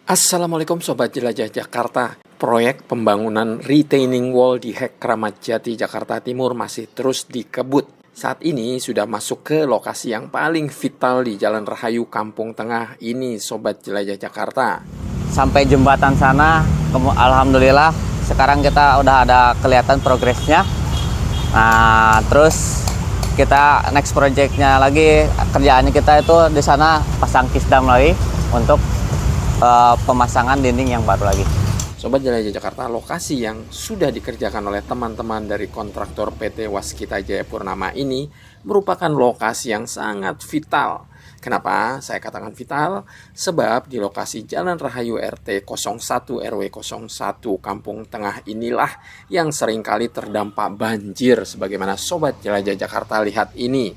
Assalamualaikum Sobat Jelajah Jakarta. Proyek pembangunan retaining wall di Hek Kramat Jati, Jakarta Timur masih terus dikebut. Saat ini sudah masuk ke lokasi yang paling vital di Jalan Rahayu Kampung Tengah ini, Sobat Jelajah Jakarta. Sampai jembatan sana, alhamdulillah sekarang kita udah ada kelihatan progresnya. Nah, terus kita next projectnya lagi, kerjaannya kita itu di sana pasang kisdam lagi untuk pemasangan dinding yang baru lagi. Sobat Jelajah Jakarta, lokasi yang sudah dikerjakan oleh teman-teman dari kontraktor PT Waskita Jaya Purnama ini merupakan lokasi yang sangat vital. Kenapa saya katakan vital? Sebab di lokasi Jalan Rahayu RT 01 RW 01 Kampung Tengah inilah yang seringkali terdampak banjir sebagaimana Sobat Jelajah Jakarta lihat ini.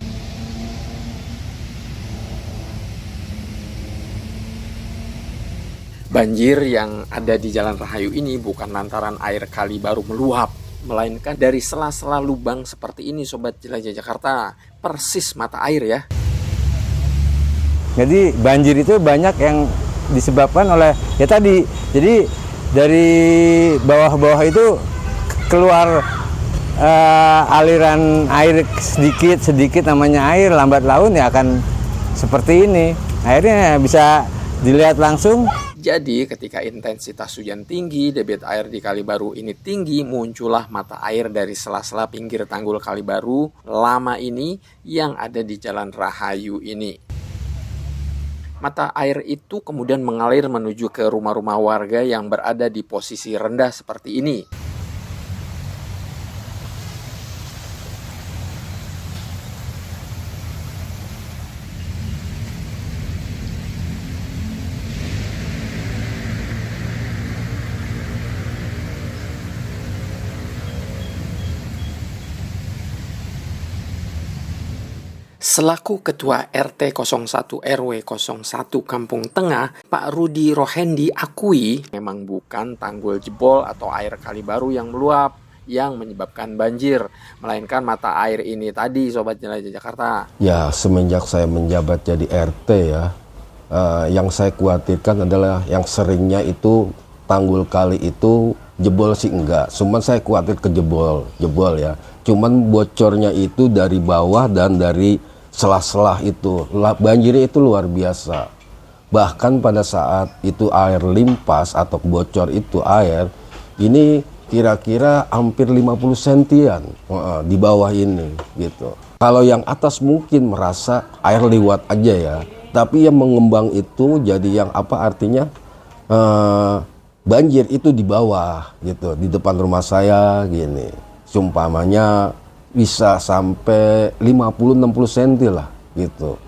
Banjir yang ada di Jalan Rahayu ini bukan lantaran air kali baru meluap, melainkan dari sela-sela lubang seperti ini, Sobat Jelajah Jakarta. Persis mata air ya. Jadi banjir itu banyak yang disebabkan oleh ya tadi. Jadi dari bawah-bawah itu keluar aliran air sedikit namanya air, lambat laun ya akan seperti ini. Akhirnya bisa dilihat langsung. Jadi ketika intensitas hujan tinggi, debit air di Kali Baru ini tinggi, muncullah mata air dari sela-sela pinggir tanggul Kali Baru lama ini yang ada di Jalan Rahayu ini. Mata air itu kemudian mengalir menuju ke rumah-rumah warga yang berada di posisi rendah seperti ini. Selaku Ketua RT 01 RW 01 Kampung Tengah, Pak Rudi Rohendi akui memang bukan tanggul jebol atau air Kali Baru yang meluap yang menyebabkan banjir, melainkan mata air ini tadi, Sobat Jelajah Jakarta. Ya, semenjak saya menjabat jadi RT ya, yang saya khawatirkan adalah yang seringnya itu tanggul kali itu jebol sih enggak, cuman saya khawatir ke jebol ya. Cuman bocornya itu dari bawah dan dari selah-selah itu, banjirnya itu luar biasa. Bahkan pada saat itu air limpas atau bocor itu air, ini kira-kira hampir 50 sentian di bawah ini gitu. Kalau yang atas mungkin merasa air lewat aja ya, tapi yang mengembang itu jadi yang apa artinya banjir itu di bawah gitu, di depan rumah saya gini. Sumpamanya bisa sampai 50-60 cm lah gitu.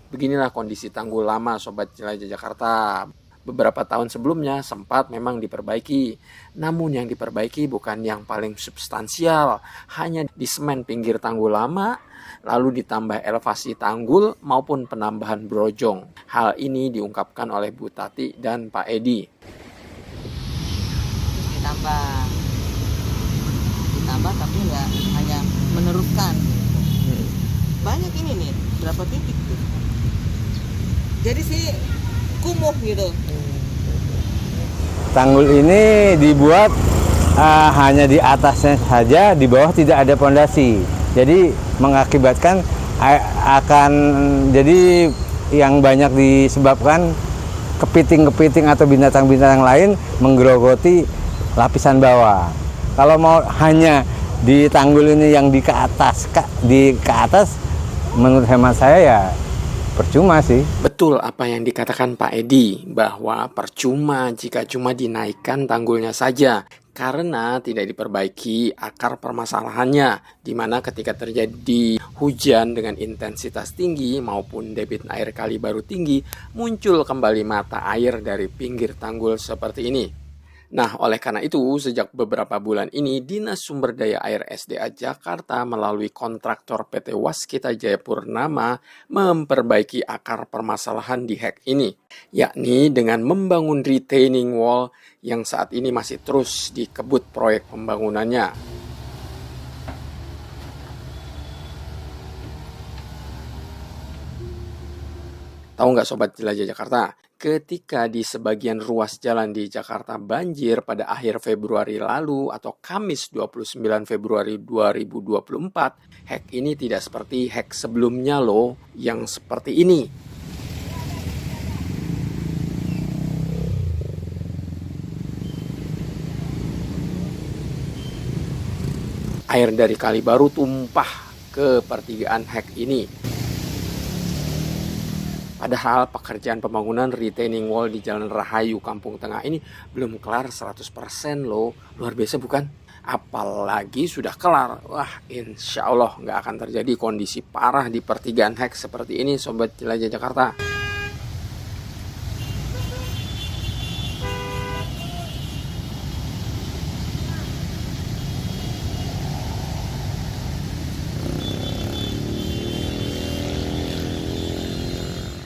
Beginilah kondisi tanggul lama, Sobat Jelajah Jakarta. Beberapa tahun sebelumnya sempat memang diperbaiki. Namun yang diperbaiki bukan yang paling substansial, hanya di semen pinggir tanggul lama, lalu ditambah elevasi tanggul maupun penambahan brojong. Hal ini diungkapkan oleh Bu Tati dan Pak Edi. Ditambah tapi nggak hanya meneruskan. Banyak ini nih, berapa titik tuh. Jadi sih kumuh gitu. Tanggul ini dibuat hanya di atasnya saja, di bawah tidak ada pondasi. Jadi mengakibatkan akan jadi yang banyak disebabkan kepiting-kepiting atau binatang-binatang lain menggerogoti lapisan bawah. Kalau mau hanya di tanggul ini yang di ke atas, menurut hemat saya ya percuma sih. Betul apa yang dikatakan Pak Edi, bahwa percuma jika cuma dinaikkan tanggulnya saja, karena tidak diperbaiki akar permasalahannya, di mana ketika terjadi hujan dengan intensitas tinggi maupun debit air Kali Baru tinggi, muncul kembali mata air dari pinggir tanggul seperti ini. Nah, oleh karena itu, sejak beberapa bulan ini, Dinas Sumber Daya Air SDA Jakarta melalui kontraktor PT Waskita Jaya Purnama memperbaiki akar permasalahan di Hek ini, yakni dengan membangun retaining wall yang saat ini masih terus dikebut proyek pembangunannya. Tahu nggak Sobat Jelajah Jakarta? Ketika di sebagian ruas jalan di Jakarta banjir pada akhir Februari lalu atau Kamis 29 Februari 2024, hack ini tidak seperti hack sebelumnya loh yang seperti ini. Air dari kali baru tumpah ke pertigaan hack ini. Padahal pekerjaan pembangunan retaining wall di Jalan Rahayu Kampung Tengah ini belum kelar 100% loh. Luar biasa bukan? Apalagi sudah kelar. Wah, insya Allah nggak akan terjadi kondisi parah di pertigaan hack seperti ini, Sobat Jelajah Jakarta.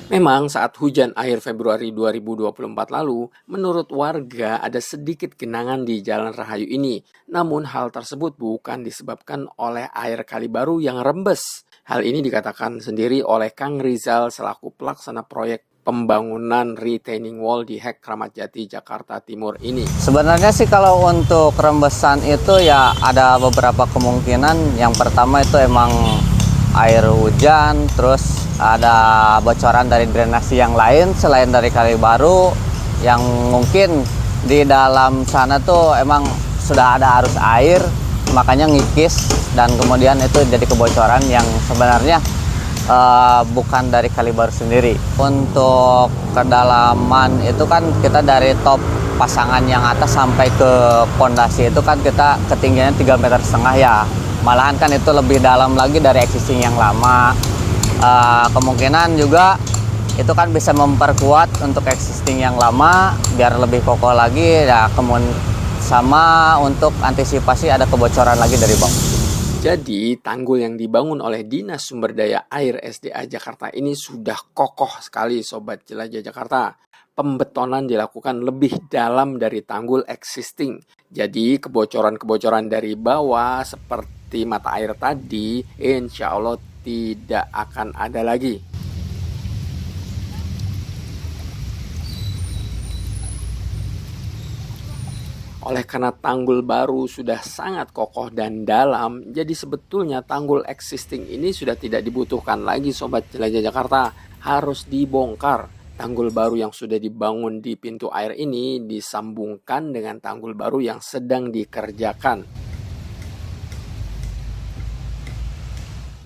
Memang saat hujan akhir Februari 2024 lalu, menurut warga ada sedikit genangan di Jalan Rahayu ini. Namun hal tersebut bukan disebabkan oleh air kali baru yang rembes. Hal ini dikatakan sendiri oleh Kang Rizal selaku pelaksana proyek pembangunan retaining wall di Hack Kramat Jati, Jakarta Timur ini. Sebenarnya sih kalau untuk rembesan itu ya ada beberapa kemungkinan. Yang pertama itu emang air hujan, terus ada bocoran dari drainase yang lain selain dari kali baru yang mungkin di dalam sana tuh emang sudah ada arus air, makanya ngikis dan kemudian itu jadi kebocoran yang sebenarnya bukan dari kali baru sendiri. Untuk kedalaman itu kan kita dari top pasangan yang atas sampai ke pondasi itu kan kita ketinggiannya 3,5 meter ya. Malahan kan itu lebih dalam lagi dari existing yang lama. Kemungkinan juga itu kan bisa memperkuat untuk existing yang lama biar lebih kokoh lagi ya, sama untuk antisipasi ada kebocoran lagi dari bawah. Jadi tanggul yang dibangun oleh Dinas Sumber Daya Air SDA Jakarta ini sudah kokoh sekali, Sobat Jelajah Jakarta. Pembetonan dilakukan lebih dalam dari tanggul existing. Jadi kebocoran-kebocoran dari bawah seperti mata air tadi insya Allah tidak akan ada lagi. Oleh karena tanggul baru sudah sangat kokoh dan dalam, jadi sebetulnya tanggul existing ini sudah tidak dibutuhkan lagi, Sobat Jelajah Jakarta. Harus dibongkar. Tanggul baru yang sudah dibangun di pintu air ini disambungkan dengan tanggul baru yang sedang dikerjakan.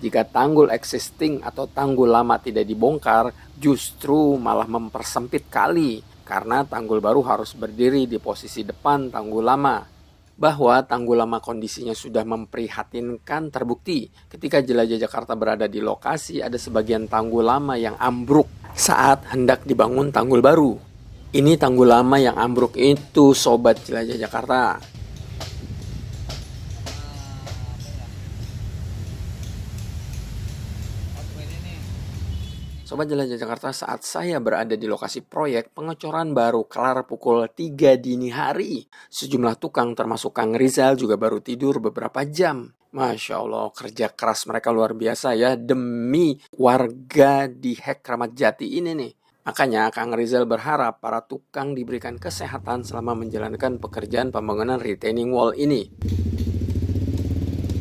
Jika tanggul existing atau tanggul lama tidak dibongkar, justru malah mempersempit kali, karena tanggul baru harus berdiri di posisi depan tanggul lama. Bahwa tanggul lama kondisinya sudah memprihatinkan terbukti ketika Jelajah Jakarta berada di lokasi ada sebagian tanggul lama yang ambruk saat hendak dibangun tanggul baru. Ini tanggul lama yang ambruk itu, Sobat Jelajah Jakarta. Sobat Jelajah Jakarta, saat saya berada di lokasi proyek, pengecoran baru kelar pukul 3 dini hari. Sejumlah tukang termasuk Kang Rizal juga baru tidur beberapa jam. Masya Allah, kerja keras mereka luar biasa ya demi warga di Hack Kramat Jati ini nih. Makanya Kang Rizal berharap para tukang diberikan kesehatan selama menjalankan pekerjaan pembangunan retaining wall ini.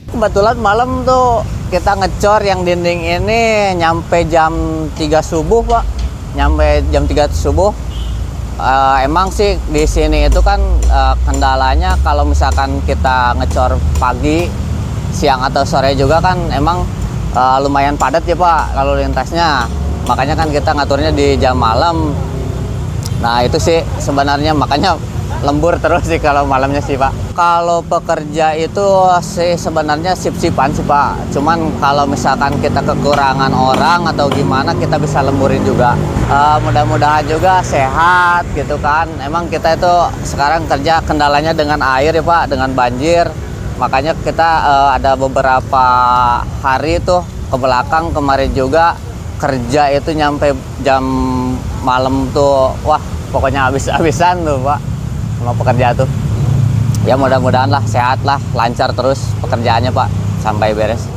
Kebetulan malam tuh kita ngecor yang dinding ini nyampe jam 3 subuh, Pak. Nyampe jam 3 subuh. Emang sih di sini itu kan kendalanya kalau misalkan kita ngecor pagi, siang atau sore juga kan emang lumayan padat ya, Pak, lalu lintasnya. Makanya kan kita ngaturnya di jam malam. Nah, itu sih sebenarnya makanya lembur terus sih kalau malamnya sih, Pak. Kalau pekerja itu sih sebenarnya sip-sipan sih, Pak. Cuman kalau misalkan kita kekurangan orang atau gimana kita bisa lemburin juga. Mudah-mudahan juga sehat gitu kan. Emang kita itu sekarang kerja kendalanya dengan air ya, Pak, dengan banjir. Makanya kita ada beberapa hari tuh ke belakang kemarin juga kerja itu nyampe jam malam tuh, wah pokoknya habis-habisan tuh, Pak, sama pekerja tuh. Ya mudah-mudahan lah sehat lah, lancar terus pekerjaannya, Pak, sampai beres.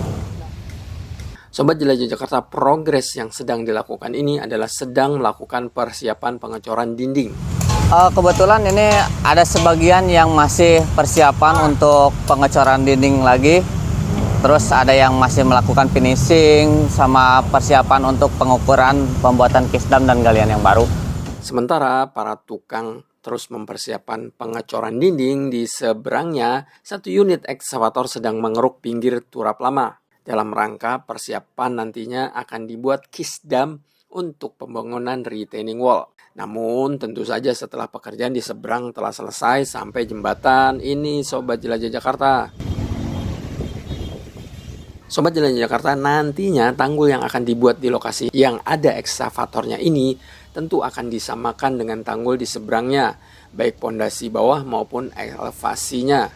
Sobat Jelajah Jakarta, progres yang sedang dilakukan ini adalah sedang melakukan persiapan pengecoran dinding. Kebetulan ini ada sebagian yang masih persiapan untuk pengecoran dinding lagi. Terus ada yang masih melakukan finishing sama persiapan untuk pengukuran pembuatan kisdam dan galian yang baru. Sementara para tukang terus mempersiapkan pengecoran dinding, di seberangnya satu unit ekskavator sedang mengeruk pinggir turap lama. Dalam rangka persiapan nantinya akan dibuat kisdam untuk pembangunan retaining wall. Namun tentu saja setelah pekerjaan di seberang telah selesai sampai jembatan ini, Sobat Jelajah Jakarta. Sobat Jelajah Jakarta, nantinya tanggul yang akan dibuat di lokasi yang ada ekskavatornya ini tentu akan disamakan dengan tanggul di seberangnya, baik pondasi bawah maupun elevasinya.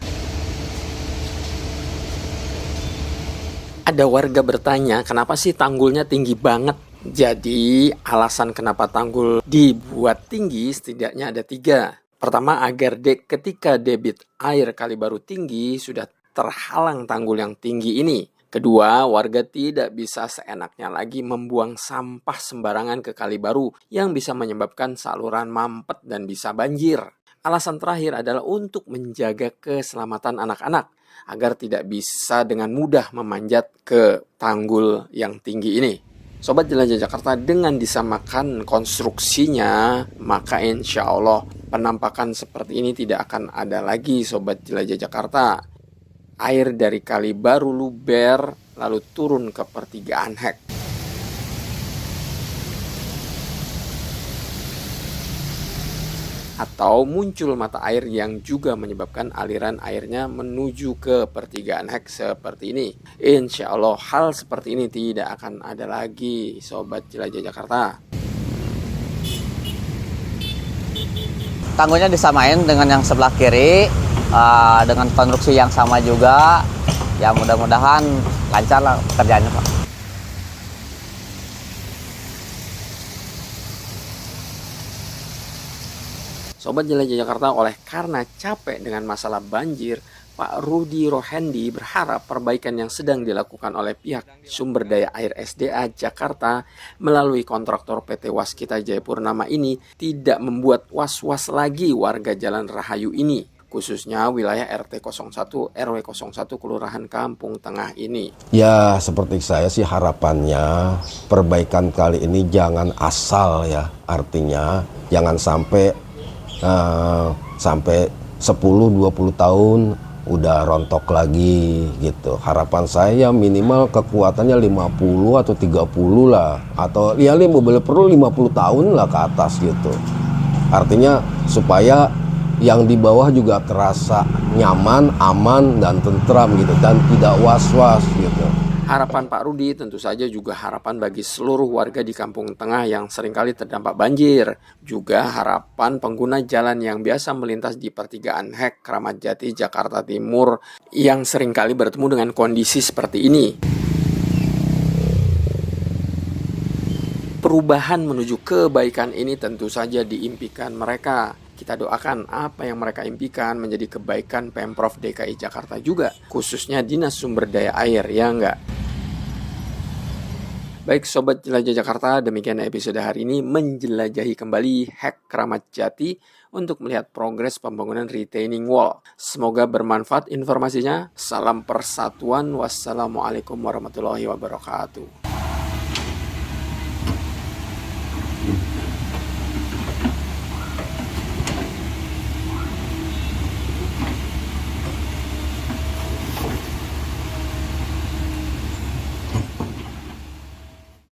Ada warga bertanya, kenapa sih tanggulnya tinggi banget? Jadi, alasan kenapa tanggul dibuat tinggi setidaknya ada 3. Pertama, agar ketika debit air Kalibaru tinggi, sudah terhalang tanggul yang tinggi ini. Kedua, warga tidak bisa seenaknya lagi membuang sampah sembarangan ke Kalibaru yang bisa menyebabkan saluran mampet dan bisa banjir. Alasan terakhir adalah untuk menjaga keselamatan anak-anak agar tidak bisa dengan mudah memanjat ke tanggul yang tinggi ini. Sobat Jelajah Jakarta, dengan disamakan konstruksinya, maka insya Allah penampakan seperti ini tidak akan ada lagi, Sobat Jelajah Jakarta. Air dari Kalibaru luber lalu turun ke pertigaan Hek. Atau muncul mata air yang juga menyebabkan aliran airnya menuju ke pertigaan Hek seperti ini. Insya Allah hal seperti ini tidak akan ada lagi, Sobat Jelajah Jakarta. Tanggulnya disamain dengan yang sebelah kiri, dengan konstruksi yang sama juga. Ya mudah-mudahan lancar lah kerjanya, Pak. Sobat Jelajah Jakarta, oleh karena capek dengan masalah banjir, Pak Rudi Rohendi berharap perbaikan yang sedang dilakukan oleh pihak Sumber Daya Air SDA Jakarta melalui kontraktor PT Waskita Jayapurnama ini tidak membuat was-was lagi warga Jalan Rahayu ini, khususnya wilayah RT 01 RW 01 Kelurahan Kampung Tengah ini. Ya, seperti saya sih harapannya perbaikan kali ini jangan asal ya, artinya jangan sampai 10-20 tahun udah rontok lagi gitu. Harapan saya minimal kekuatannya 50 atau 30 lah, atau ya perlu 50 tahun lah ke atas gitu. Artinya supaya yang di bawah juga terasa nyaman, aman dan tentram gitu, dan tidak was-was gitu. Harapan Pak Rudi tentu saja juga harapan bagi seluruh warga di Kampung Tengah yang seringkali terdampak banjir. Juga harapan pengguna jalan yang biasa melintas di pertigaan Hek, Kramat Jati, Jakarta Timur yang seringkali bertemu dengan kondisi seperti ini. Perubahan menuju kebaikan ini tentu saja diimpikan mereka. Kita doakan apa yang mereka impikan menjadi kebaikan Pemprov DKI Jakarta juga, khususnya Dinas Sumber Daya Air, ya enggak? Baik Sobat Jelajah Jakarta, demikian episode hari ini menjelajahi kembali Hek Kramat Jati untuk melihat progres pembangunan retaining wall. Semoga bermanfaat informasinya. Salam persatuan. Wassalamualaikum warahmatullahi wabarakatuh.